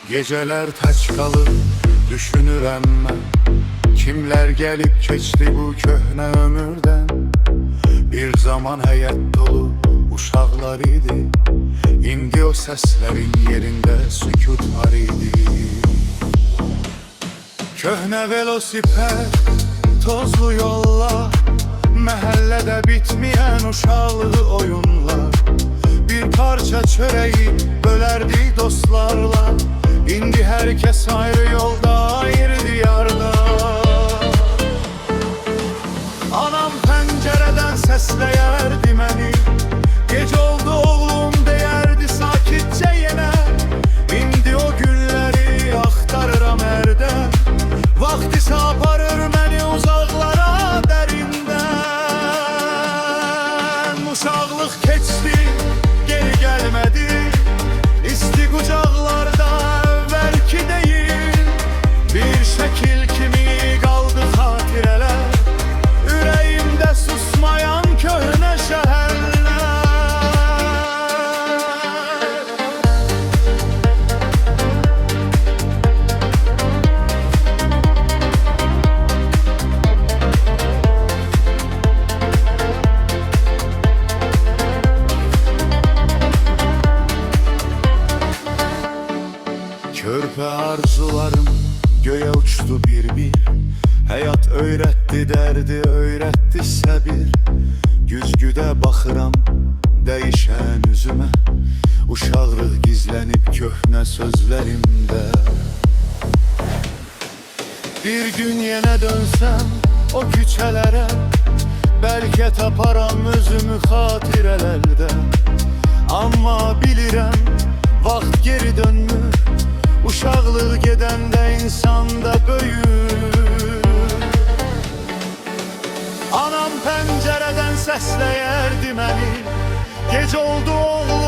Geceler tək qalıb düşünürəm mən, kimlər gəlib keçdi bu köhnə ömürdən. Bir zaman həyət dolu uşaqlar idi, indi o səslərin yerində sükut var idi. Köhnə velosiped, tozlu yollar, məhəllədə bitməyən uşaqlı oyunlar. Bir parça çörəyi bölərdi dostlarla, İndi herkes ayrı yolda, ayrı diyarda. Anam pencereden sesleyerdi beni, gece oldu oğlum deyerdi sakitçe yine. İndi o günleri aktarıram erden, vakti saparır beni uzaklara derinden. Uşaqlıq keçti, geri gelmedi, isti kucaklarda belki değil. Bir şekil kimi kaldı hatireler, yüreğimde susmayan köhne şehirler. Körpe arzularım göğe uçtu bir bir, hayat öğretti derdi, öğretti sabir. Güzgüde baxıram değişen üzüme, uşaqlıq gizlenip köhnə sözlerimde. Bir gün yine dönsem o küçelere, belki taparam özümü hatirelerde. Ama bilirəm vaxt geri dönmür, uşaqlıq gedəndə insanda böyür. Anam pəncərədən səsləyərdi məni, gec oldu oğlum